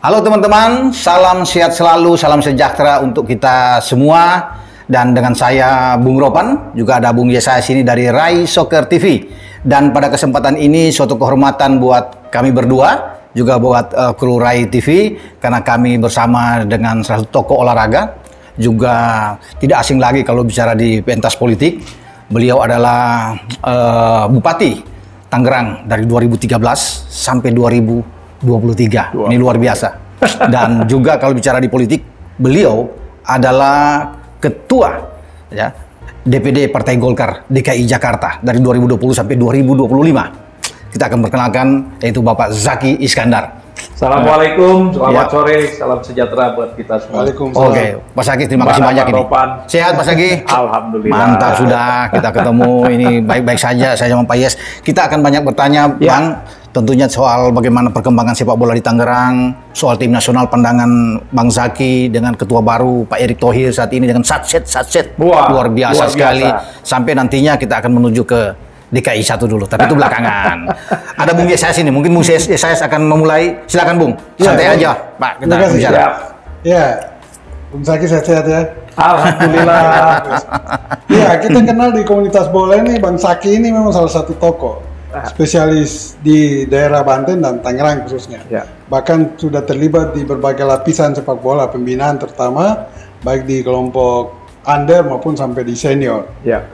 Halo teman-teman, salam sehat selalu, salam sejahtera untuk kita semua. Dan dengan saya Bung Ropan, juga ada Bung Yesaya sini dari Rai Soccer TV. Dan pada kesempatan ini suatu kehormatan buat kami berdua, juga buat kru Rai TV, karena kami bersama dengan salah satu tokoh olahraga, juga tidak asing lagi kalau bicara di pentas politik. Beliau adalah Bupati Tangerang dari 2013 sampai 2023. Ini luar biasa. Dan juga kalau bicara di politik, beliau adalah ketua ya DPD Partai Golkar DKI Jakarta dari 2020 sampai 2025. Kita akan perkenalkan yaitu Bapak Zaki Iskandar. Assalamualaikum, selamat sore, salam sejahtera buat kita semua. Waalaikumsalam. Oke, Pak Zaki, terima kasih banyak ini. Sehat Pak Zaki? Alhamdulillah. Mantap, sudah kita ketemu ini baik-baik saja. Saya sama Pak Yes. Kita akan banyak bertanya, Bang. Tentunya soal bagaimana perkembangan sepak bola di Tangerang, soal tim nasional pandangan Bang Zaki dengan ketua baru Pak Erick Thohir saat ini dengan satset luar biasa sekali. Sampai nantinya kita akan menuju ke DKI 1 dulu, tapi itu belakangan. Ada Bung Yesaya sini, mungkin Bung Yesaya akan memulai. Silakan Bung, santai aja Pak, kita bicara. Ya, Bung Zaki sehat-sehat ya. Alhamdulillah. Ya, kita kenal di komunitas bola ini, Bang Zaki ini memang salah satu tokoh spesialis di daerah Banten dan Tangerang khususnya. Bahkan sudah terlibat di berbagai lapisan sepak bola pembinaan, terutama baik di kelompok under maupun sampai di senior. Ya,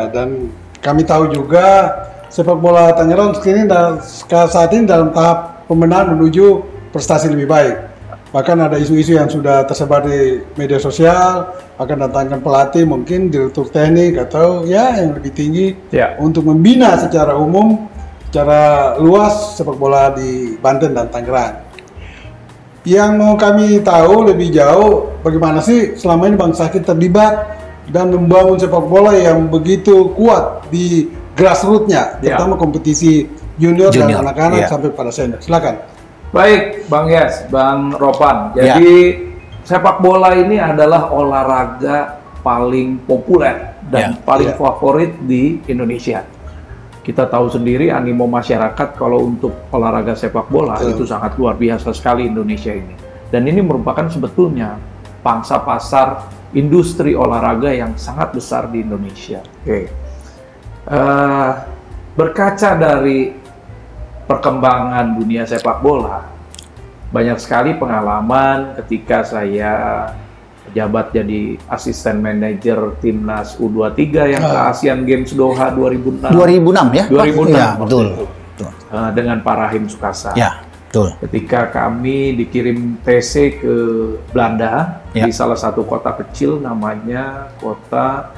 dan kami tahu juga sepak bola Tangerang saat ini dalam tahap pembenahan menuju prestasi lebih baik. Bahkan ada isu-isu yang sudah tersebar di media sosial, akan datangkan pelatih mungkin direktur teknik atau ya yang lebih tinggi untuk membina secara umum, secara luas sepak bola di Banten dan Tangerang. Yang mau kami tahu lebih jauh, bagaimana sih selama ini Bang Zaki terlibat dan membangun sepak bola yang begitu kuat di grassroots-nya, terutama kompetisi junior dan anak-anak sampai pada senior. Silakan. Baik, Bang Yes, Bang Ropan. Jadi sepak bola ini adalah olahraga paling populer dan paling favorit di Indonesia. Kita tahu sendiri animo masyarakat kalau untuk olahraga sepak bola itu sangat luar biasa sekali Indonesia ini. Dan ini merupakan sebetulnya pangsa pasar industri olahraga yang sangat besar di Indonesia. Berkaca dari perkembangan dunia sepak bola, banyak sekali pengalaman ketika saya jabat jadi asisten manajer timnas U23 yang ke Asian Games Doha 2006. 2006 ya? 2006, ya, betul. Dengan Pak Rahim Sukasa. Ya, betul. Ketika kami dikirim TC ke Belanda di salah satu kota kecil namanya kota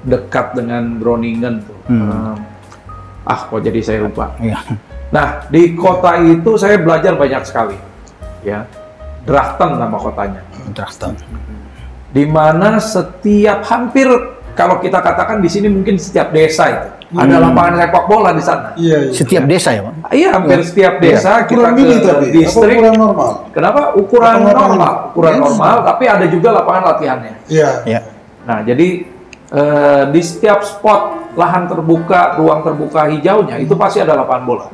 dekat dengan Groningen tuh. Kok jadi saya lupa. Nah, di kota itu saya belajar banyak sekali. Ya, Drachten nama kotanya. Drachten. Di mana hampir kalau kita katakan di sini mungkin setiap desa itu ada lapangan sepak bola di sana. Setiap desa ya, Pak? Iya, hampir setiap desa kita ke distrik. Ukuran normal. Kenapa? Ukuran normal, tapi ada juga lapangan latihannya. Nah, jadi di setiap spot lahan terbuka, ruang terbuka hijaunya itu pasti ada lapangan bola.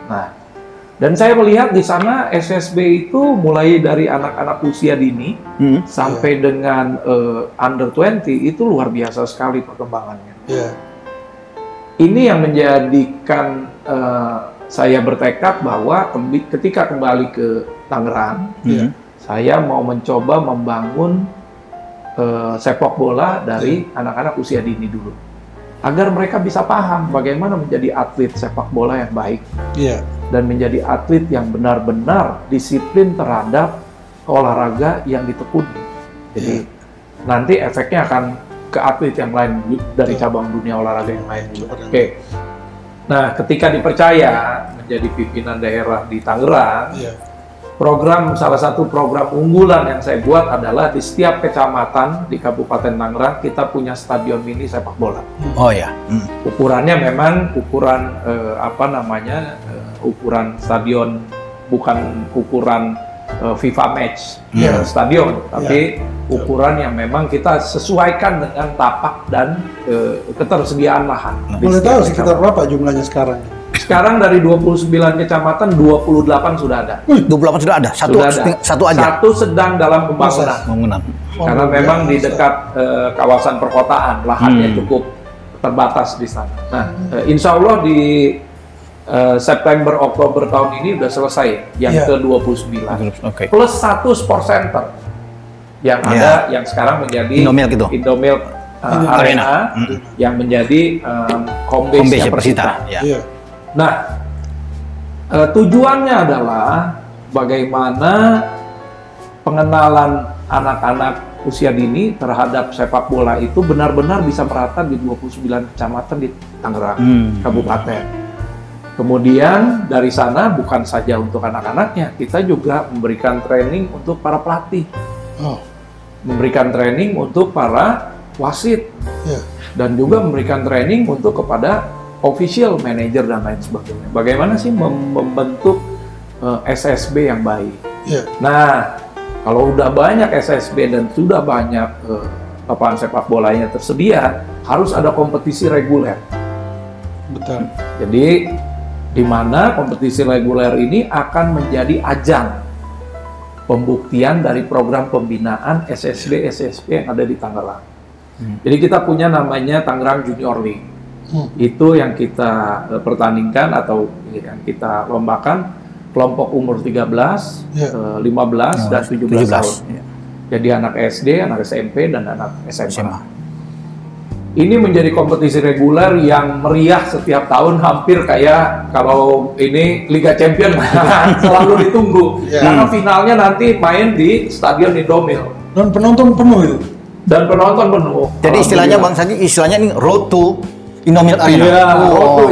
Nah, dan saya melihat di sana SSB itu mulai dari anak-anak usia dini sampai dengan under 20 itu luar biasa sekali perkembangannya. Ini yang menjadikan saya bertekad bahwa ketika kembali ke Tangerang, saya mau mencoba membangun sepak bola dari anak-anak usia dini dulu, agar mereka bisa paham bagaimana menjadi atlet sepak bola yang baik dan menjadi atlet yang benar-benar disiplin terhadap olahraga yang ditekuni. Jadi nanti efeknya akan ke atlet yang lain dari cabang dunia olahraga yang lain juga. Nah, ketika dipercaya menjadi pimpinan daerah di Tangerang, salah satu program unggulan yang saya buat adalah di setiap kecamatan di Kabupaten Tangerang kita punya stadion mini sepak bola. Ukurannya memang ukuran ukuran stadion, bukan ukuran FIFA match stadion, tapi ukuran yang memang kita sesuaikan dengan tapak dan ketersediaan lahan. Boleh tahu sekitar berapa jumlahnya sekarang? Sekarang dari 29 kecamatan 28 sudah ada. 28 sudah ada. Satu aja. Satu sedang dalam pembangunan. Karena memang di dekat kawasan perkotaan, lahannya cukup terbatas di sana. Nah, insya Allah di September Oktober tahun ini udah selesai yang ke-29. Plus 1 sport center yang ada yang sekarang menjadi Indomilk Arena yang menjadi home base-nya Persita. Nah, tujuannya adalah bagaimana pengenalan anak-anak usia dini terhadap sepak bola itu benar-benar bisa merata di 29 kecamatan di Tangerang Kabupaten. Kemudian dari sana bukan saja untuk anak-anaknya, kita juga memberikan training untuk para pelatih, memberikan training untuk para wasit, dan juga memberikan training untuk kepada official manager dan lain sebagainya. Bagaimana sih membentuk SSB yang baik? Nah, kalau udah banyak SSB dan sudah banyak lapangan sepak bolanya tersedia, harus ada kompetisi reguler. Betul. Jadi di mana kompetisi reguler ini akan menjadi ajang pembuktian dari program pembinaan SSB yang ada di Tangerang. Jadi kita punya namanya Tangerang Junior League. Itu yang kita pertandingkan atau yang kita lombakan kelompok umur 13, 15 dan 17 tahun. Jadi anak SD, anak SMP dan anak SMA. Ini menjadi kompetisi reguler yang meriah setiap tahun, hampir kayak kalau ini Liga Champion selalu ditunggu. Karena finalnya nanti main di Stadion Indomilk. Dan penonton penuh itu. Dan penonton penuh. Jadi istilahnya Bang Sagi, istilahnya ini road to Indomilk Arena. Iya,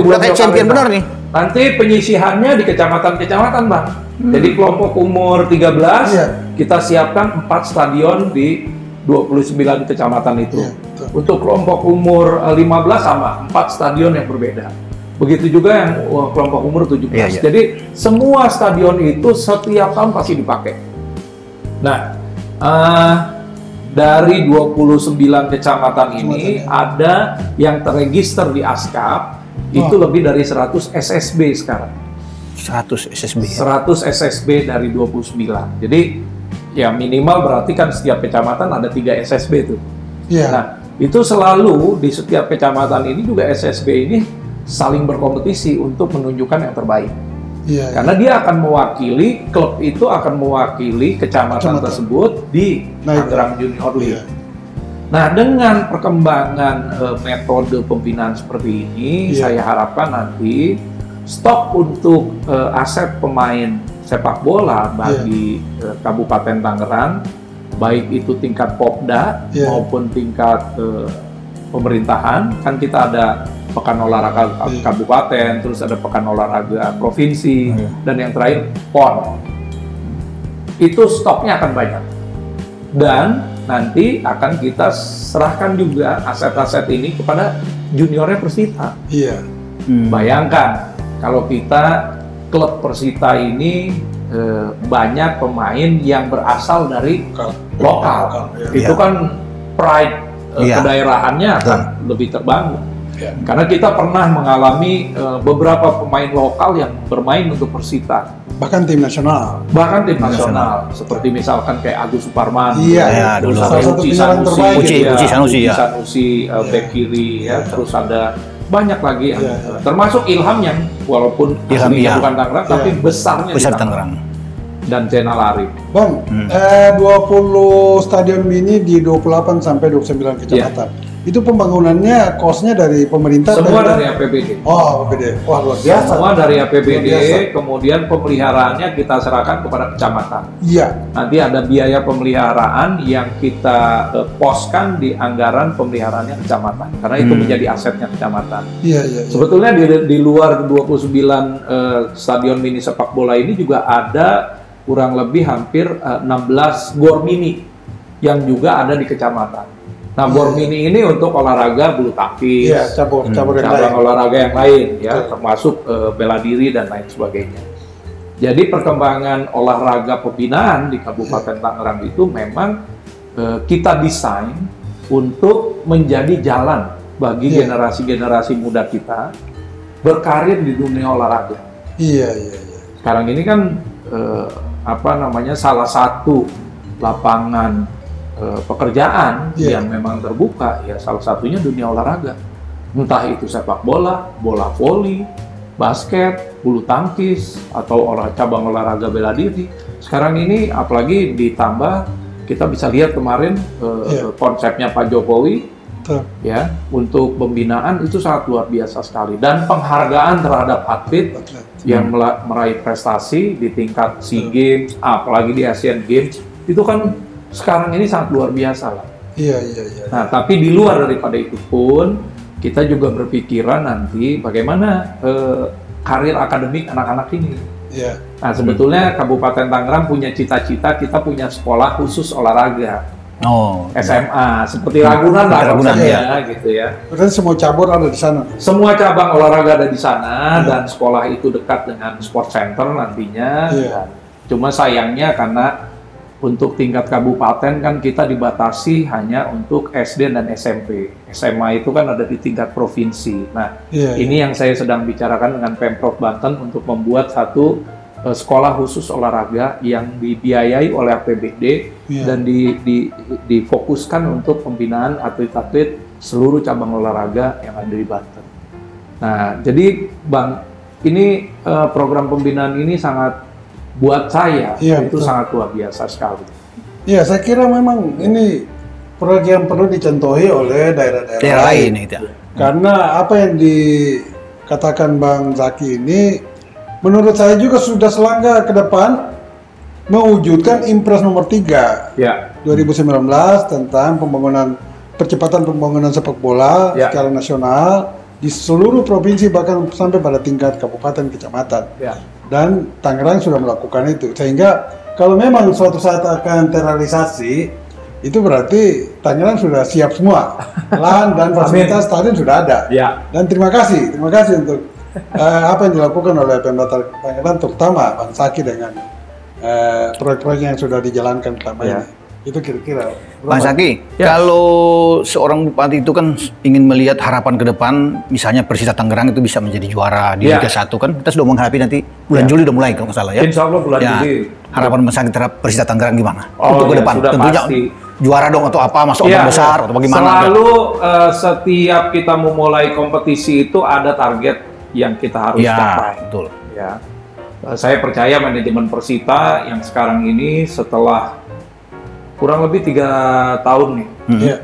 udah kayak champion benar nih. Nanti penyisihannya di kecamatan-kecamatan, Bang. Jadi kelompok umur 13, kita siapkan 4 stadion di 29 kecamatan itu. Untuk kelompok umur 15 sama 4 stadion yang berbeda. Begitu juga yang kelompok umur 17. Jadi semua stadion itu setiap tahun pasti dipakai. Nah, dari 29 kecamatan ini ada yang terregister di ASKAP itu lebih dari 100 SSB sekarang. 100 SSB. 100 SSB dari 29. Jadi ya minimal berarti kan setiap kecamatan ada 3 SSB tuh. Nah, itu selalu di setiap kecamatan ini juga SSB ini saling berkompetisi untuk menunjukkan yang terbaik. Karena dia akan mewakili, klub itu akan mewakili kecamatan tersebut di Tangerang Junior League. Nah, dengan perkembangan metode pembinaan seperti ini, saya harapkan nanti stok untuk aset pemain sepak bola bagi Kabupaten Tangerang, baik itu tingkat Popda maupun tingkat pemerintahan, kan kita ada pekan olahraga kabupaten, terus ada pekan olahraga provinsi, dan yang terakhir PON. Itu stoknya akan banyak. Dan nanti akan kita serahkan juga aset-aset ini kepada juniornya Persita. Bayangkan kalau kita klub Persita ini banyak pemain yang berasal dari lokal. Itu kan pride kedaerahannya akan lebih terbangun. Karena kita pernah mengalami beberapa pemain lokal yang bermain untuk Persita. Bahkan tim nasional. Bahkan tim nasional. Seperti misalkan kayak Agus Suparman. Terus ada Uci Sanusi, bek kiri, terus ada banyak lagi yang termasuk Ilham yang walaupun aslinya bukan Tangerang tapi besarnya di Tangerang. Dan Zainal Arif. Bang, 20 stadion mini di 28 sampai 29 kecamatan. Itu pembangunannya kosnya dari pemerintah? Semua dari APBD. Oh, APBD. Wah, luar biasa. Semua dari APBD, kemudian pemeliharaannya kita serahkan kepada kecamatan. Nanti ada biaya pemeliharaan yang kita poskan di anggaran pemeliharaannya kecamatan. Karena itu menjadi asetnya kecamatan. Sebetulnya di luar 29 stadion mini sepak bola ini juga ada kurang lebih hampir 16 GOR mini yang juga ada di kecamatan. Nah, GOR mini ini untuk olahraga bulu tangkis, cabang olahraga yang lain, termasuk bela diri dan lain sebagainya. Jadi perkembangan olahraga pembinaan di Kabupaten Tangerang itu memang kita desain untuk menjadi jalan bagi generasi-generasi muda kita berkarir di dunia olahraga. Iya. Sekarang ini kan salah satu lapangan pekerjaan yang memang terbuka ya salah satunya dunia olahraga. Entah itu sepak bola, bola voli, basket, bulu tangkis, atau cabang olahraga bela diri. Sekarang ini apalagi ditambah kita bisa lihat kemarin konsepnya Pak Jokowi ya untuk pembinaan itu sangat luar biasa sekali, dan penghargaan terhadap atlet yang meraih prestasi di tingkat SEA Games, apalagi di Asian Games itu kan sekarang ini sangat luar biasa lah. Iya. Nah, tapi di luar daripada itu pun kita juga berpikiran nanti bagaimana karir akademik anak-anak ini. Iya. Nah, sebetulnya Kabupaten Tangerang punya cita-cita kita punya sekolah khusus olahraga. SMA seperti Ragunan lah, gitu ya. Berarti semua cabur ada di sana. Semua cabang olahraga ada di sana dan sekolah itu dekat dengan sport center nantinya. Cuma sayangnya karena untuk tingkat kabupaten kan kita dibatasi hanya untuk SD dan SMP. SMA itu kan ada di tingkat provinsi. Nah, ini yang saya sedang bicarakan dengan Pemprov Banten untuk membuat satu sekolah khusus olahraga yang dibiayai oleh APBD dan difokuskan untuk pembinaan atlet-atlet seluruh cabang olahraga yang ada di Banten. Nah, jadi Bang, ini program pembinaan ini sangat buat saya itu sangat luar biasa sekali. Iya, saya kira memang ini program perlu dicontohi oleh daerah-daerah lain. Karena apa yang dikatakan Bang Zaki ini menurut saya juga sudah selangkah ke depan mewujudkan Impres nomor 3 2019 tentang percepatan pembangunan sepak bola secara nasional di seluruh provinsi bahkan sampai pada tingkat kabupaten kecamatan. Dan Tangerang sudah melakukan itu, sehingga kalau memang suatu saat akan terrealisasi itu berarti Tangerang sudah siap semua, lahan dan fasilitas stadion sudah ada. Dan terima kasih untuk apa yang dilakukan oleh Pemda Tangerang, terutama Bang Zaki dengan proyek-proyek yang sudah dijalankan selama ini. Itu kira-kira. Bang Zaki, kalau seorang bupati itu kan ingin melihat harapan ke depan, misalnya Persita Tangerang itu bisa menjadi juara di Liga 1 kan, kita sudah menghadapi nanti bulan Juli udah mulai kalau nggak salah ya. Insya Allah bulan Juli. Harapan Bang Zaki terhadap Persita Tangerang gimana untuk ke depan? Tentunya pasti juara dong atau apa, masuk orang besar atau bagaimana? Selalu setiap kita memulai kompetisi itu ada target yang kita harus capai. Betul. Saya percaya manajemen Persita yang sekarang ini setelah kurang lebih 3 tahun nih,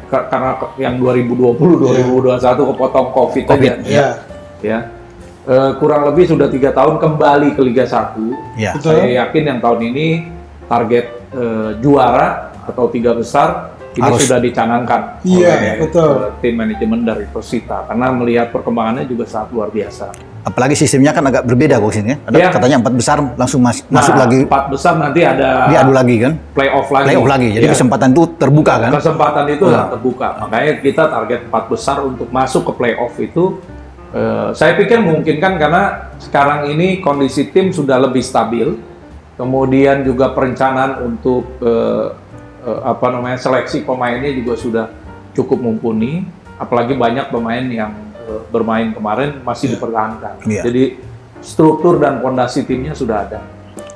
karena yang 2020-2021 kepotong COVID aja. Kurang lebih sudah 3 tahun kembali ke Liga 1. Saya yakin yang tahun ini target juara atau 3 besar ini sudah dicanangkan oleh tim manajemen dari Persita, karena melihat perkembangannya juga sangat luar biasa. Apalagi sistemnya kan agak berbeda kok sini ya. Katanya 4 besar langsung masuk lagi. 4 besar nanti ada diadu lagi kan? Playoff lagi. Jadi kesempatan itu terbuka kan? Kesempatan itu terbuka. Makanya kita target 4 besar untuk masuk ke playoff itu saya pikir memungkinkan karena sekarang ini kondisi tim sudah lebih stabil. Kemudian juga perencanaan untuk seleksi pemainnya juga sudah cukup mumpuni, apalagi banyak pemain yang bermain kemarin masih dipertahankan. Jadi struktur dan fondasi timnya sudah ada.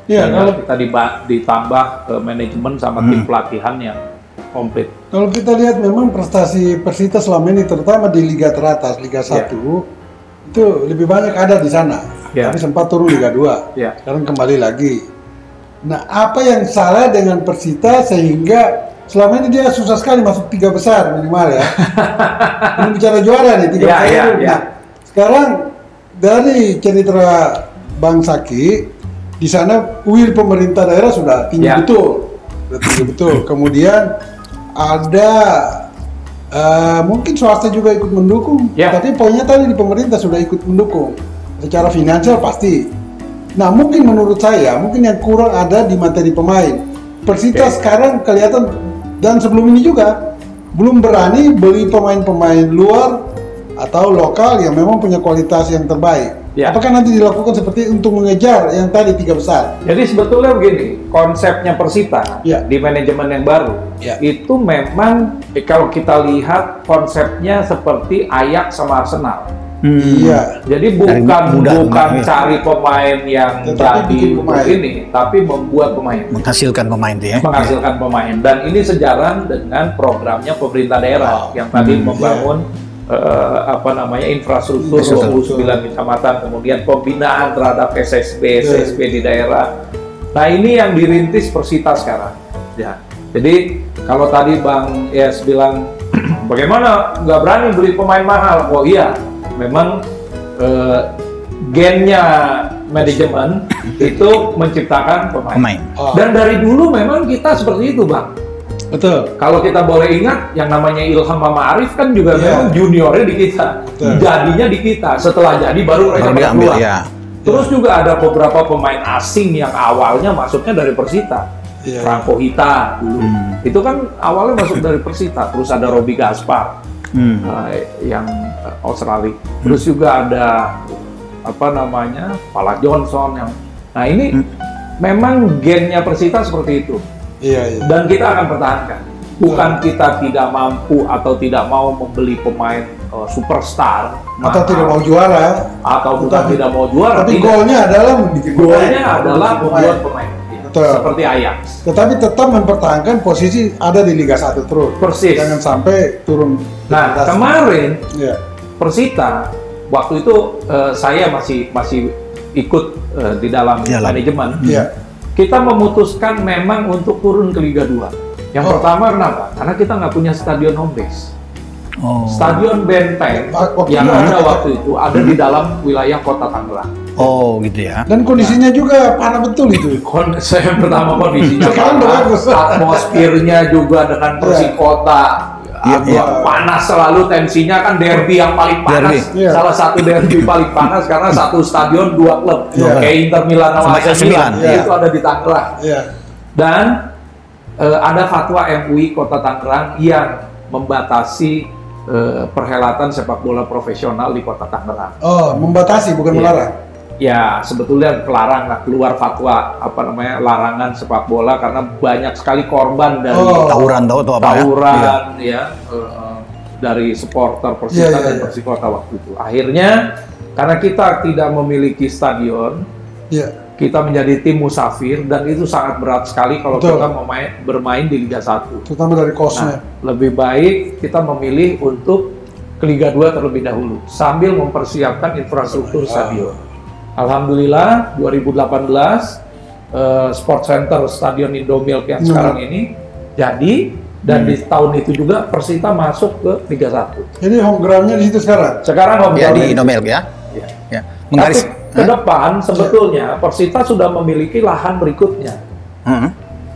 Kalau kita ditambah manajemen sama tim pelatihan yang komplit. Kalau kita lihat memang prestasi Persita selama ini terutama di liga teratas, Liga 1 itu lebih banyak ada di sana. Tapi sempat turun Liga 2. Sekarang kembali lagi. Nah, apa yang salah dengan Persita sehingga selama ini dia susah sekali masuk 3 besar minimal ya. Ini bicara juara nih 3 besar. Nah, sekarang dari cerita Bang Zaki, di sana will pemerintah daerah sudah tinggi betul. Kemudian ada mungkin swasta juga ikut mendukung. Tapi poinnya tadi di pemerintah sudah ikut mendukung secara finansial pasti. Nah, mungkin menurut saya, mungkin yang kurang ada di materi pemain. Persita sekarang kelihatan, dan sebelum ini juga, belum berani beli pemain-pemain luar atau lokal yang memang punya kualitas yang terbaik. Apakah nanti dilakukan seperti untuk mengejar yang tadi 3 besar? Jadi sebetulnya begini, konsepnya Persita di manajemen yang baru, itu memang kalau kita lihat konsepnya seperti Ajax sama Arsenal. Iya. Jadi bukan cari pemain yang jadi ini, tapi membuat pemain. Menghasilkan pemain itu ya. Menghasilkan pemain. Dan ini sejalan dengan programnya pemerintah daerah yang tadi membangun infrastruktur 29 kecamatan, kemudian pembinaan terhadap SSB di daerah. Nah, ini yang dirintis Persita sekarang. Ya. Jadi kalau tadi Bang Yes bilang bagaimana nggak berani beli pemain mahal? Oh iya, memang gennya manajemen itu menciptakan pemain. Dan dari dulu memang kita seperti itu, Bang. Betul. Kalau kita boleh ingat, yang namanya Ilham sama Arif kan juga memang juniornya di kita, jadinya di kita. Setelah jadi baru mereka keluar. Terus juga ada beberapa pemain asing yang awalnya masuknya dari Persita. Franco Hita dulu, itu kan awalnya masuk dari Persita. Terus ada Robi Gaspar yang Australia. Terus juga ada Pala Johnson yang. Nah ini memang gennya Persita seperti itu. Dan kita akan pertahankan. Bukan kita tidak mampu atau tidak mau membeli pemain superstar atau tidak mau juara atau bukan tidak mau juara. Tapi golnya adalah membuat pemain. Seperti Ajax. Tetapi tetap mempertahankan posisi ada di Liga 1 terus. Persis. Jangan sampai turun. Nah, kemarin Persita waktu itu saya masih ikut di dalam manajemen. Kita memutuskan memang untuk turun ke Liga 2. Yang pertama kenapa? Karena kita nggak punya stadion home base. Stadion Benteng yang ada waktu itu ada di dalam wilayah Kota Tangerang. Oh gitu ya. Dan kondisinya juga parah betul itu. Saya pertama kondisinya parah, atmosfernya juga dengan bersih kota. Panas selalu, tensinya kan derby yang paling panas. Salah satu derby paling panas karena satu stadion dua klub. Kayak Inter Milan sama AC Milan itu ada di Tangerang. Dan ada fatwa MUI Kota Tangerang yang membatasi perhelatan sepak bola profesional di Kota Tangerang. Oh, membatasi bukan melarang. Ya, sebetulnya keluar fatwa larangan sepak bola karena banyak sekali korban dari tawuran dari supporter Persita dan Persikota waktu itu. Akhirnya karena kita tidak memiliki stadion, kita menjadi tim musafir dan itu sangat berat sekali kalau kita bermain di Liga 1. Terutama dari kosnya. Lebih baik kita memilih untuk ke Liga 2 terlebih dahulu sambil mempersiapkan infrastruktur stadion. Alhamdulillah 2018 Sport Center Stadion Indomilk yang sekarang ini jadi, dan di tahun itu juga Persita masuk ke Liga 1. Jadi home ground-nya di situ sekarang? Sekarang home ground di Indomilk ya? Ya. Tapi ke depan sebetulnya Persita sudah memiliki lahan berikutnya.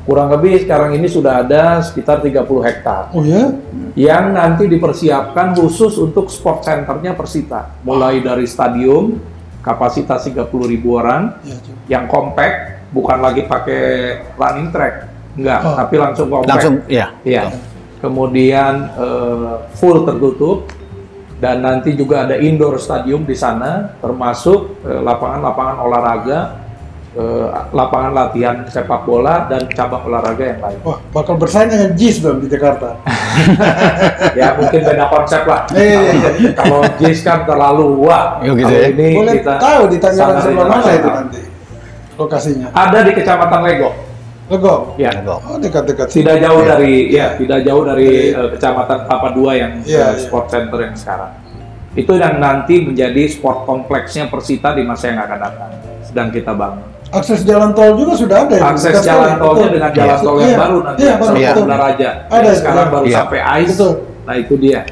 Kurang lebih sekarang ini sudah ada sekitar 30 hektar. Oh ya? Yang nanti dipersiapkan khusus untuk sport centernya Persita. Mulai dari stadium kapasitas 30.000 orang, yang compact, bukan lagi pakai running track, enggak, tapi langsung compact. Langsung, Kemudian full tertutup, dan nanti juga ada indoor stadium di sana, termasuk lapangan-lapangan olahraga, lapangan latihan sepak bola dan cabang olahraga yang lain. Wah, bakal bersaing dengan JIS dong di Jakarta. Ya mungkin beda konsep lah. Kalau JIS kan terlalu ini boleh kita tahu di Tangerang sebelah mana itu nanti lokasinya? Ada di Kecamatan Legok. Legok. Ya. Oh, dekat-dekat. Tidak jauh dari Kecamatan Kelapa II yang sport center yang sekarang. Itu yang nanti menjadi sport kompleksnya Persita di masa yang akan datang. Sedang kita bangun. Akses jalan tol juga sudah ada ya? Akses jalan tolnya dengan jalan tol yang baru nanti sampai Bunda Raja. Ada sekarang baru sampai AIS. Nah itu dia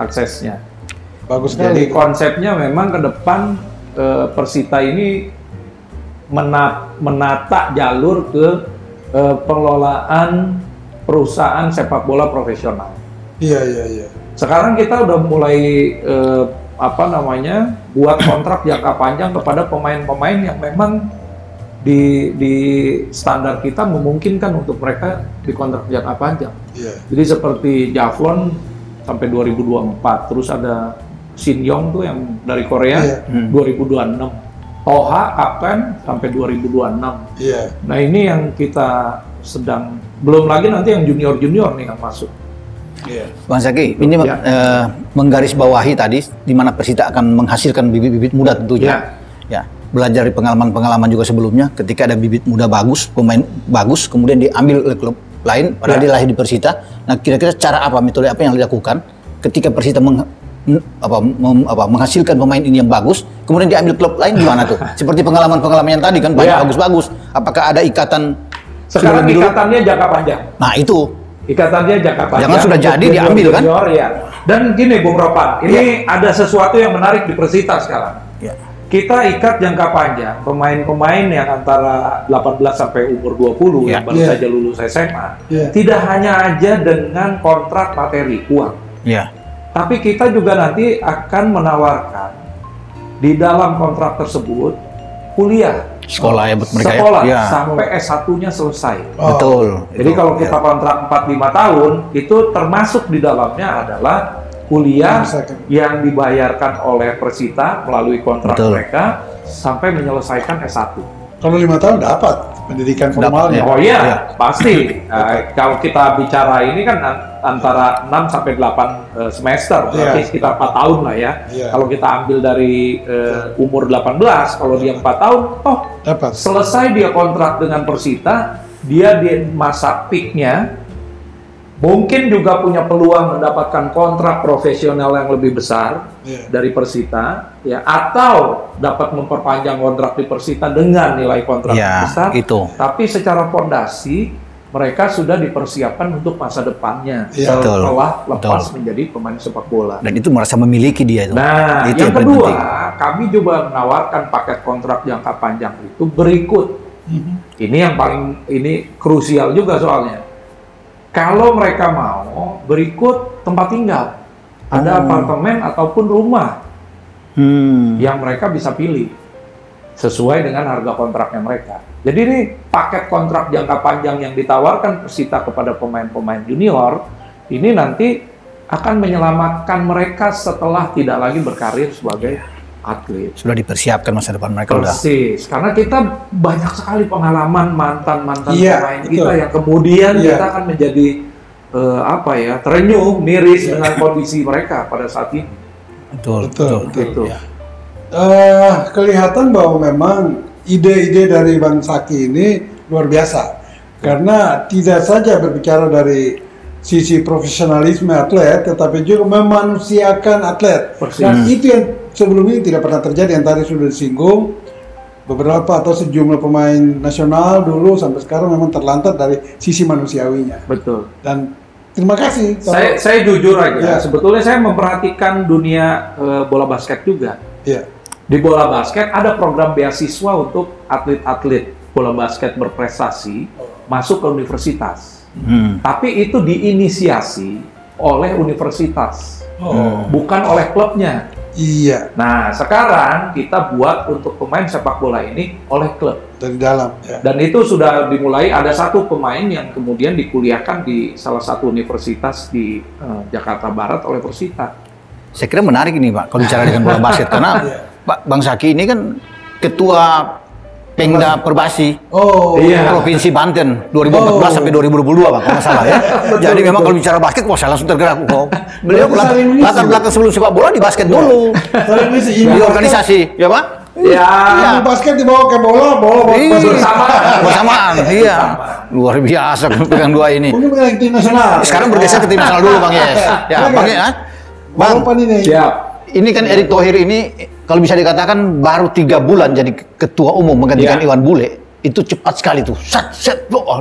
aksesnya. Bagus sekali. Jadi konsepnya memang ke depan Persita ini menata jalur ke pengelolaan perusahaan sepak bola profesional. Iya. Sekarang kita udah mulai buat kontrak jangka panjang kepada pemain-pemain yang memang di standar kita memungkinkan untuk mereka dikontrak jangka panjang. Jadi seperti Javlon sampai 2024, terus ada Shin Yong tuh yang dari Korea 2026, Toha kapten sampai 2026. Nah ini yang kita sedang, belum lagi nanti yang junior nih yang masuk. Bang Zaki, ini menggarisbawahi tadi di mana Persita akan menghasilkan bibit-bibit muda tentunya. Ya, belajar dari pengalaman-pengalaman juga sebelumnya, ketika ada bibit muda bagus, pemain bagus, kemudian diambil oleh klub lain, padahal dia lahir di Persita. Nah, kira-kira cara apa, metode apa yang dilakukan ketika Persita menghasilkan pemain ini yang bagus, kemudian diambil klub lain gimana tuh? Seperti pengalaman-pengalaman yang tadi kan banyak bagus-bagus. Apakah ada ikatan? Sekarang ikatannya jangka panjang. Nah itu. Ikatannya jangka panjang. Jangan sudah jadi diambil kan? Ya. Dan gini Bung Ropan, ini ada sesuatu yang menarik di Persita sekarang. Ya. Kita ikat jangka panjang pemain-pemain yang antara 18 sampai umur 20 yang baru saja lulus SMA. Tidak hanya aja dengan kontrak materi uang. Tapi kita juga nanti akan menawarkan di dalam kontrak tersebut kuliah. Sekolah ya mereka sekolah sampai S1-nya selesai. Betul. Jadi kalau kita kontrak 4-5 tahun, itu termasuk di dalamnya adalah kuliah yang dibayarkan oleh Persita melalui kontrak mereka sampai menyelesaikan S1. Kalau 5 tahun dapat pendidikan formalnya. Oh iya, pasti. Kalau kita bicara ini kan antara 6 sampai 8 semester, berarti sekitar 4 tahun lah ya. Kalau kita ambil dari umur 18, kalau dia 4 tahun, dapat. Selesai dia kontrak dengan Persita, dia di masa peaknya, mungkin juga punya peluang mendapatkan kontrak profesional yang lebih besar dari Persita, ya, atau dapat memperpanjang kontrak di Persita dengan nilai kontrak besar. Tapi secara fondasi mereka sudah dipersiapkan untuk masa depannya setelah lepas menjadi pemain sepak bola. Dan itu merasa memiliki dia itu. Nah, itu yang kedua, kami juga menawarkan paket kontrak jangka panjang itu berikut. Ini yang paling krusial juga soalnya. Kalau mereka mau berikut tempat tinggal, ada apartemen ataupun rumah yang mereka bisa pilih sesuai dengan harga kontraknya mereka. Jadi ini paket kontrak jangka panjang yang ditawarkan Persita kepada pemain-pemain junior ini nanti akan menyelamatkan mereka setelah tidak lagi berkarir sebagai atlet. Sudah dipersiapkan masa depan mereka. Persis, karena kita banyak sekali pengalaman mantan-mantan pemain kita yang kemudian kita akan menjadi terenyuh, miris dengan kondisi mereka pada saat ini. Betul. Kelihatan bahwa memang ide-ide dari Bang Zaki ini luar biasa, karena tidak saja berbicara dari sisi profesionalisme atlet, tetapi juga memanusiakan atlet. Dan itu yang sebelum ini tidak pernah terjadi, yang tadi sudah disinggung. Beberapa atau sejumlah pemain nasional dulu sampai sekarang memang terlantar dari sisi manusiawinya. Betul. Dan terima kasih. Saya jujur aja, sebetulnya saya memperhatikan dunia bola basket juga. Di bola basket ada program beasiswa untuk atlet-atlet bola basket berprestasi masuk ke universitas. Tapi itu diinisiasi oleh universitas, bukan oleh klubnya. Nah, sekarang kita buat untuk pemain sepak bola ini oleh klub dari dalam. Dan itu sudah dimulai. Ada satu pemain yang kemudian dikuliahkan di salah satu universitas di Jakarta Barat oleh Persita. Saya kira menarik ini Pak, kalau bicara dengan bola basket, karena Pak Bang Zaki ini kan ketua Pengda Perbasi Provinsi Banten 2014 sampai 2022 Pak, kalau nggak salah ya. Jadi memang kalau bicara basket, saya langsung tergerak. Beliau latar belakang sebelum sepak bola di basket dulu, di organisasi, ya Pak? Basket dibawa ke bola bersamaan. Iya, luar biasa pegang dua ini. Mungkin pegang tim nasional. Sekarang bergeser ke tim nasional dulu Bang Yes. Ya Bang ya. Bang, ini kan Erick Thohir ini kalau bisa dikatakan baru 3 bulan jadi ketua umum menggantikan Iwan Bule. Itu cepat sekali tuh.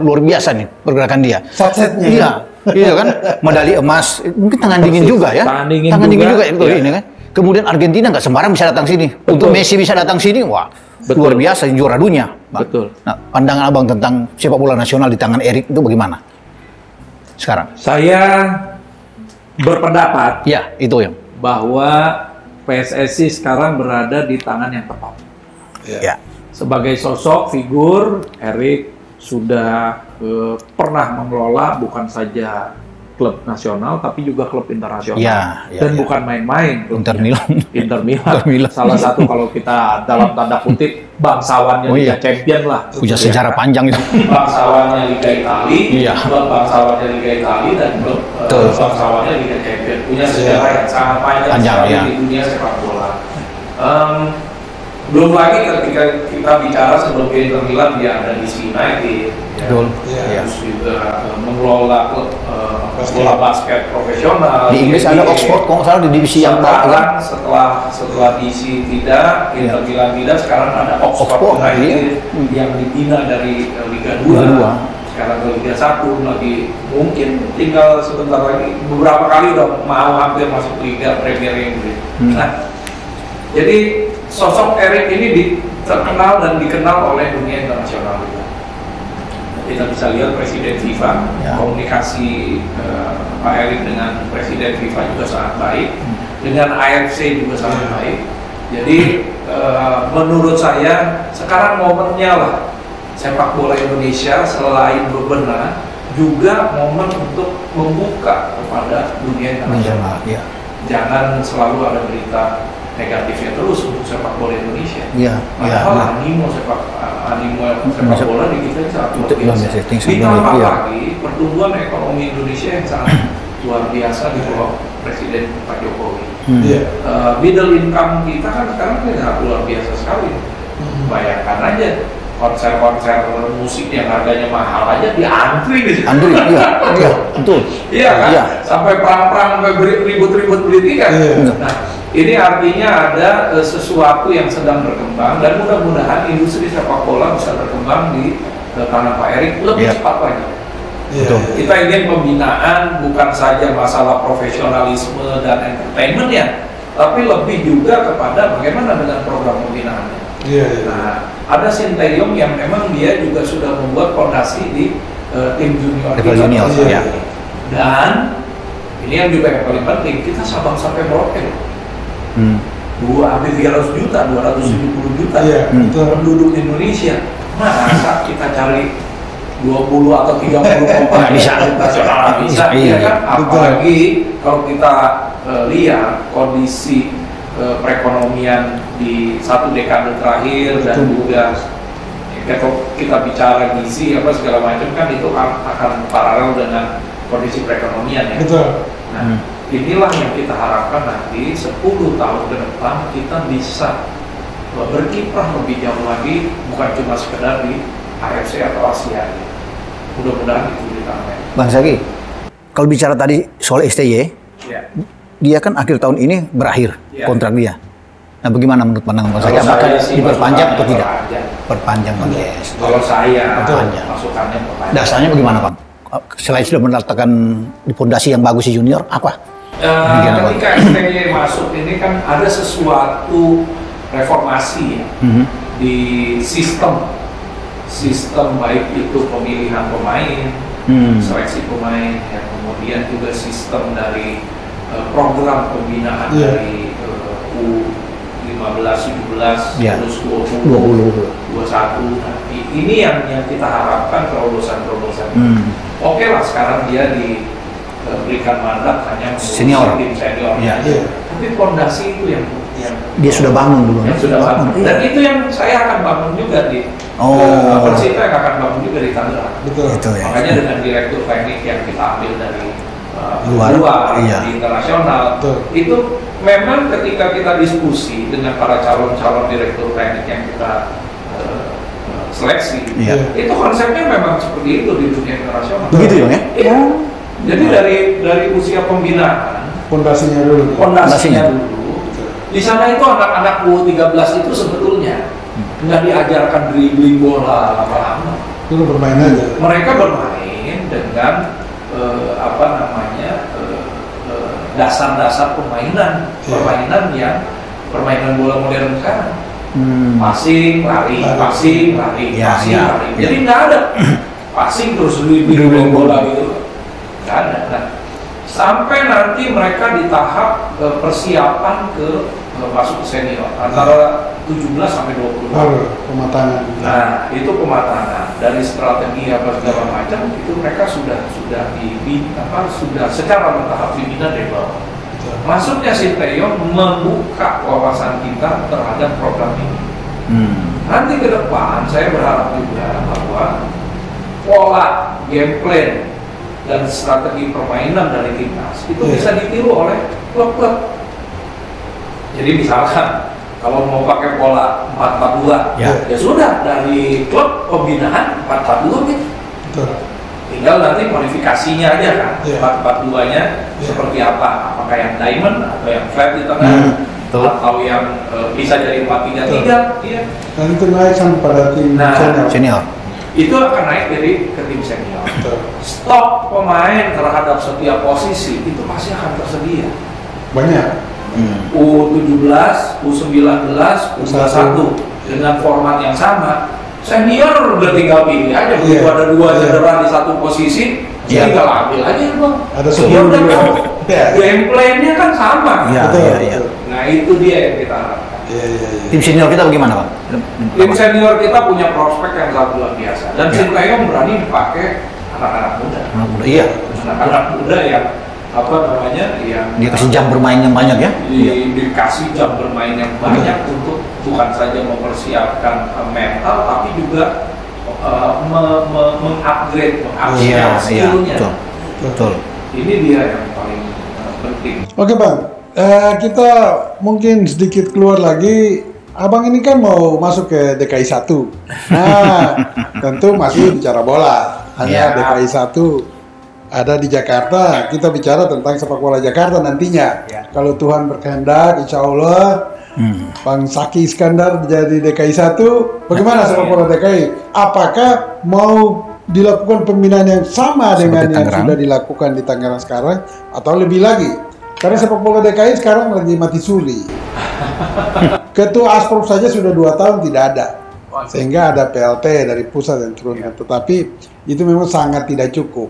Luar biasa nih pergerakan dia. Satsetnya. Iya kan, medali emas, mungkin tangan dingin juga ya. Tangan dingin juga itu ini kan. Kemudian Argentina nggak sembarang bisa datang sini. Untuk Messi bisa datang sini, wah luar biasa, juara dunia. Bang. Nah, pandangan Abang tentang sepak bola nasional di tangan Erick itu bagaimana sekarang? Saya berpendapat bahwa PSSI sekarang berada di tangan yang tepat. Sebagai sosok figur, Erick sudah pernah mengelola bukan saja klub nasional tapi juga klub internasional. Dan bukan main-main. Inter Milan. Salah satu kalau kita dalam tanda kutip bangsawannya Liga Champion lah. Punya sejarah panjang itu. Bangsawannya Liga Italia, klub bangsawannya Liga Italia dan klub Awalnya Liga Champions punya sejarah yang sangat panjang di dunia sepak bola. Belum lagi ketika kita bicara sebelum Inter Milan dia ada di United, terus juga mengelola klub bola basket profesional. Di Inggris ada Oxford, kalau nggak salah di divisi yang sekarang setelah DC tidak, Inter Milan tidak, sekarang ada Oxford United yang dibina dari Liga 2. Sekarang ke Liga 1 lagi, mungkin tinggal sebentar lagi, beberapa kali udah mau hampir masuk Liga Premier Inggris. Nah, jadi sosok Erik ini terkenal dan dikenal oleh dunia internasional juga. Kita bisa lihat Presiden FIFA, komunikasi Pak Erik dengan Presiden FIFA juga sangat baik, dengan AFC juga sangat baik. Jadi menurut saya sekarang momennya lah sepak bola Indonesia selain bebenah juga momen untuk membuka kepada dunia internasional. Jangan selalu ada berita negatifnya terus untuk sepak bola Indonesia. Padahal animo sepak bola di kita sangat luar biasa. Ditambah lagi pertumbuhan ekonomi Indonesia yang sangat luar biasa di bawah Presiden Pak Jokowi. Middle income kita kan sekarang sangat luar biasa sekali. Bayangkan aja konser-konser musik yang harganya mahal aja diantri di situ. Betul. Iya kan? Sampai perang-perang, sampai ribut-ribut beli tiket. Nah, ini artinya ada sesuatu yang sedang berkembang dan mudah-mudahan industri sepak bola bisa berkembang di tangan Pak Erik lebih cepat lagi. Kita ingin pembinaan bukan saja masalah profesionalisme dan entertainment-nya, tapi lebih juga kepada bagaimana dengan program pembinaannya. Nah, ada Sinteyong yang memang dia juga sudah membuat fondasi di tim junior kita. Dan ini yang juga yang paling penting, kita Sabang sampai Merauke. Hampir 300 juta, 270 juta penduduk Indonesia. Masa kita cari 20 atau 30 pemain internasional bisa, ya kan? Apalagi kalau kita lihat kondisi perekonomian di satu dekade terakhir dan juga kalau kita bicara gizi apa segala macam kan itu akan paralel dengan kondisi perekonomian ya. Nah, inilah yang kita harapkan nanti 10 tahun ke depan kita bisa berkiprah lebih jauh lagi, bukan cuma sekedar di AFC atau Asia. Mudah-mudahan itu ditambah. Bang Zaki, kalau bicara tadi soal STY, dia kan akhir tahun ini berakhir kontrak dia. Nah, bagaimana menurut pandangan Bang Zaki? Apakah diperpanjang atau tidak? Perpanjang, Bang. Kalau saya, masukannya perpanjang. Dasarnya bagaimana, Bang? Selain sudah meletakkan di fondasi yang bagus di junior, apa? Ketika STY masuk ini kan ada sesuatu reformasi di sistem baik itu pemilihan pemain, seleksi pemain, ya, kemudian juga sistem dari program pembinaan dari U15, 17, terus 20, 21. Nah, ini yang kita harapkan terobosan-terobosan. Oke lah, sekarang dia diberikan mandat hanya senior, tim senior. Tapi fondasi itu yang dia sudah bangun dulu. Yang sudah bangun. Dan itu yang saya akan bangun juga di Persita yang akan bangun juga di Tangerang. Makanya dengan direktur teknik yang kita ambil dari luar di internasional, itu memang ketika kita diskusi dengan para calon-calon direktur teknik yang kita seleksi, itu konsepnya memang seperti itu di dunia internasional. Begitu ya? Iya. Jadi dari usia pembinaan, fondasinya dulu. Di sana itu anak-anak U13 itu sebetulnya nggak diajarkan dribbling bola lama-lama. Itu bermain aja. Mereka bermain dengan dasar-dasar permainan bola modern sekarang. Passing, lari. Jadi nggak ada passing terus dribbling bola gitu. Nggak ada. Nah, sampai nanti mereka di tahap persiapan ke masuk ke senior antara 17 sampai 20 tahun. Pematangan. Nah, itu pematangan dari strategi apa segala macam itu mereka sudah secara bertahap dibina dari bawah. Masuknya Sinteyong membuka wawasan kita terhadap program ini. Nanti ke depan saya berharap juga bahwa pola game plan dan strategi permainan dari timnas itu bisa ditiru oleh klub-klub. Jadi misalkan kalau mau pakai pola 4-4-2, ya sudah dari klub pembinaan 4-4-2 gitu. Tinggal nanti modifikasinya aja kan, 4-4-2-nya seperti apa? Apakah yang diamond atau yang flat di tengah? Atau yang bisa jadi 4-3-3, Dan itu naik sampai pada tim senior. Itu akan naik ke tim senior. Stok pemain terhadap setiap posisi itu pasti akan tersedia. Banyak. U17, U19, U21 dengan format yang sama. Senior udah tinggal pilih aja, begitu ada 2 cedera di satu posisi, tinggal ambil aja bang. Ada dia udah tahu. Game plan-nya kan sama. Betul. Nah itu dia yang kita harapkan. Tim senior kita bagaimana Pak? Tim senior kita punya prospek yang sangat luar biasa dan Sintayong berani dipakai anak-anak muda. Anak-anak muda yang yang dia kasih jam bermain yang banyak ya? Dikasih jam bermain yang banyak untuk bukan saja mempersiapkan mental tapi juga mengupgrade skillnya. Betul. Ini dia yang paling penting. Oke Bang, kita mungkin sedikit keluar lagi. Abang ini kan mau masuk ke DKI 1. Nah, tentu masih bicara bola. Hanya DKI 1 ada di Jakarta. Kita bicara tentang sepak bola Jakarta nantinya. Kalau Tuhan berkehendak, insya Allah Bang Saki Iskandar jadi DKI 1. Bagaimana sepak bola DKI? Apakah mau dilakukan pembinaan yang sama dengan yang sudah dilakukan di Tangerang sekarang, atau lebih lagi? Karena sepak bola DKI sekarang lagi mati suri. Ketua Asprov saja sudah 2 tahun tidak ada, sehingga ada PLT dari pusat yang turunkan. Tetapi itu memang sangat tidak cukup.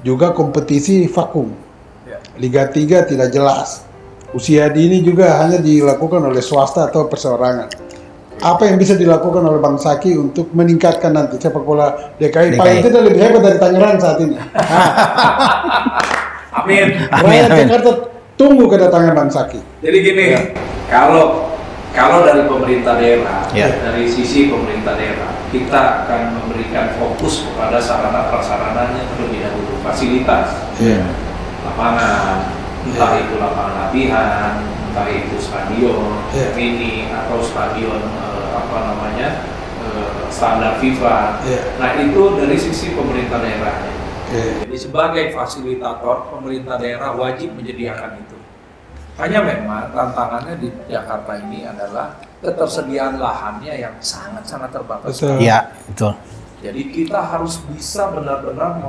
Juga kompetisi vakum, Liga 3 tidak jelas. Usia dini juga hanya dilakukan oleh swasta atau perseorangan. Apa yang bisa dilakukan oleh Bang Saki untuk meningkatkan nanti sepak bola DKI? Paling tidak lebih hebat dari Tangerang saat ini. Amin. Rakyat Jakarta tunggu kedatangan Bang Saki. Jadi gini, kalau dari pemerintah daerah, dari sisi pemerintah daerah, kita akan memberikan fokus kepada sarana prasarananya terlebih dahulu, fasilitas, lapangan, entah itu lapangan latihan, entah itu stadion mini atau stadion standar FIFA. Nah itu dari sisi pemerintah daerahnya. Jadi sebagai fasilitator, pemerintah daerah wajib menyediakan itu. Hanya memang tantangannya di Jakarta ini adalah ketersediaan lahannya yang sangat-sangat terbatas. Iya, betul. Jadi kita harus bisa benar-benar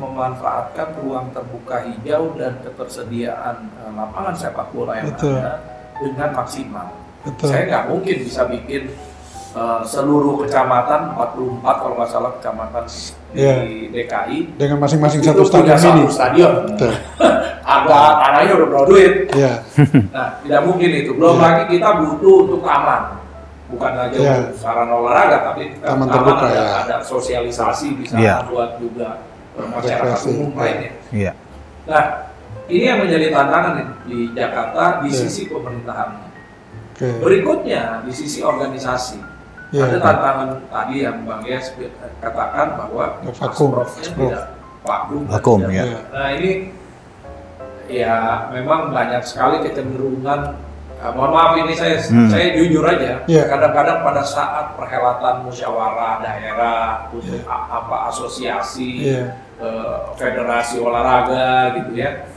memanfaatkan ruang terbuka hijau dan ketersediaan lapangan sepak bola yang ada dengan maksimal. Saya nggak mungkin bisa bikin seluruh kecamatan, 44 kalau nggak salah kecamatan di DKI dengan masing-masing satu stadion. Ada tanahnya udah berapa duit. Nah, tidak mungkin itu. Belum lagi kita butuh untuk taman. Bukan saja untuk sarana olahraga, tapi taman terbuka, ada sosialisasi di sana buat juga masyarakat umum lainnya. Nah, ini yang menjadi tantangan di Jakarta di sisi pemerintahannya. Berikutnya di sisi organisasi. Ada tantangan tadi yang Bang Yes katakan bahwa Asprofnya tidak vakum. Nah ini ya memang banyak sekali kecenderungan. Mohon maaf ini saya jujur aja. Kadang-kadang pada saat perhelatan musyawarah daerah, asosiasi, federasi olahraga gitu ya,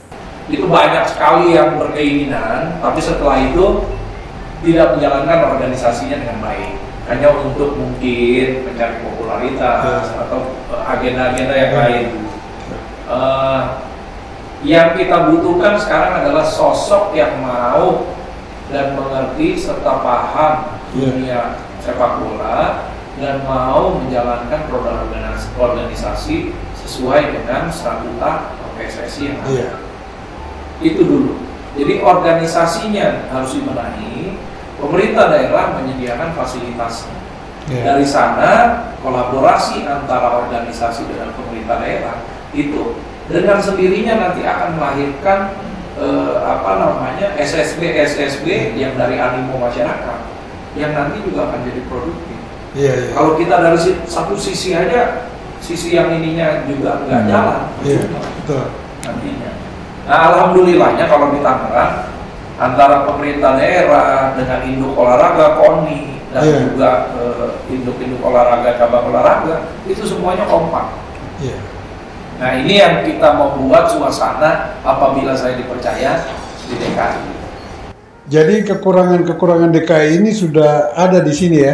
itu banyak sekali yang berkeinginan, tapi setelah itu tidak menjalankan organisasinya dengan baik. Hanya untuk mungkin mencari popularitas atau agenda-agenda yang lain. Yang kita butuhkan sekarang adalah sosok yang mau dan mengerti serta paham dunia sepak bola dan mau menjalankan roda organisasi sesuai dengan statuta PSSI yang ada. Itu dulu. Jadi organisasinya harus dibenahi. Pemerintah daerah menyediakan fasilitasnya. Dari sana kolaborasi antara organisasi dengan pemerintah daerah itu dengan sendirinya nanti akan melahirkan SSB yang dari animo masyarakat yang nanti juga akan jadi produktif. Kalau kita dari satu sisi aja sisi yang ininya juga nggak jalan. Iya, betul. Nantinya. Nah, alhamdulillahnya kalau di Tangerang antara pemerintah daerah dengan induk olahraga KONI dan juga induk-induk olahraga cabang olahraga itu semuanya kompak. Nah, ini yang kita mau buat suasana apabila saya dipercaya di DKI. Jadi kekurangan-kekurangan DKI ini sudah ada di sini ya.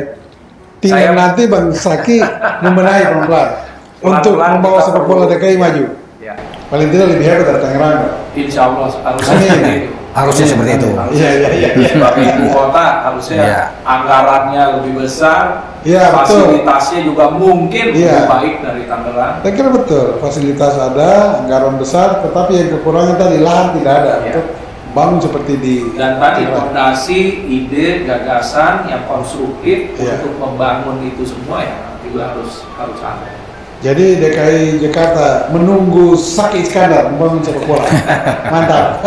Tinggal nanti Bang Zaki membenahi pelan-pelan untuk membawa sepak bola DKI maju. Ya. Paling tidak lebih hebat dari Tangerang. Insya Allah harusnya seperti itu. Iya. Sebagai ibu kota harusnya anggarannya lebih besar, fasilitasnya juga mungkin lebih baik dari Tangerang. Saya kira betul, fasilitas ada, anggaran besar, tetapi yang kekurangan tadi lahan tidak ada. Untuk bangun seperti di dan tadi fondasi, ide, gagasan yang konstruktif untuk membangun itu semua ya juga harus ada. Jadi DKI Jakarta menunggu Zaki Iskandar membangun sepak bola. Mantap.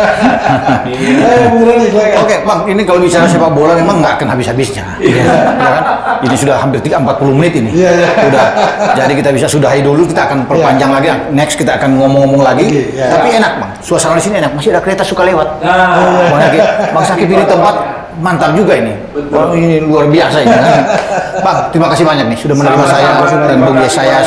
Oke, Bang, ini kalau bicara sepak bola memang nggak akan habis-habisnya. Ya kan? Ini sudah hampir 40 menit ini. Sudah. Jadi kita bisa sudahi dulu, kita akan perpanjang lagi. Next kita akan ngomong-ngomong lagi. Tapi enak, Bang. Suasana di sini enak. Masih ada kereta suka lewat. Bang Zaki pilih tempat mantap juga ini. Wah, ini luar biasa ini kan. Bang, terima kasih banyak nih sudah menerima saya dan Bung Yes saya.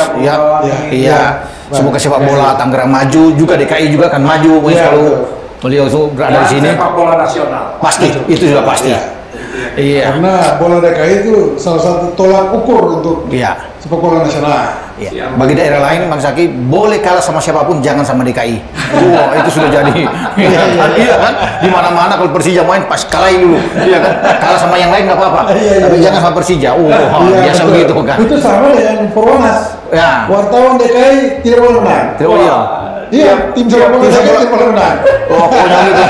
Iya. Semoga sepak bola Tangerang maju, juga DKI juga akan maju. Kalau beliau itu berada di sini. Sepak bola nasional. Pasti, itu sudah pasti. Iya. Karena bola DKI itu salah satu tolak ukur untuk sepak bola nasional. Iya. Bagi daerah lain, Bang Zaki boleh kalah sama siapapun, jangan sama DKI. Wah, itu sudah jadi. Iya kan? Di mana-mana kalau Persija main pas kalahin dulu. Iya kan? Kalah sama yang lain nggak apa-apa. Tapi jangan sama Persija. Biasa begitu kan. Itu sama dengan Perwonas. Wartawan DKI tidak boleh menang. Tidak boleh. Iya, tim sepak bola DKI tidak boleh menang. Pokoknya gitu.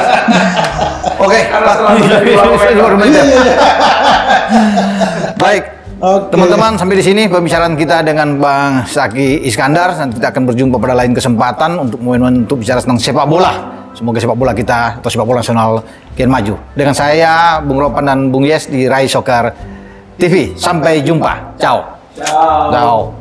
Oke. Baik. Teman-teman, sampai di sini pembicaraan kita dengan Bang Zaki Iskandar. Nanti kita akan berjumpa pada lain kesempatan untuk bicara tentang sepak bola. Semoga sepak bola kita atau sepak bola nasional kian maju. Dengan saya, Bung Ropan dan Bung Yes di Rai Soccer TV. Sampai jumpa. Ciao. Ciao.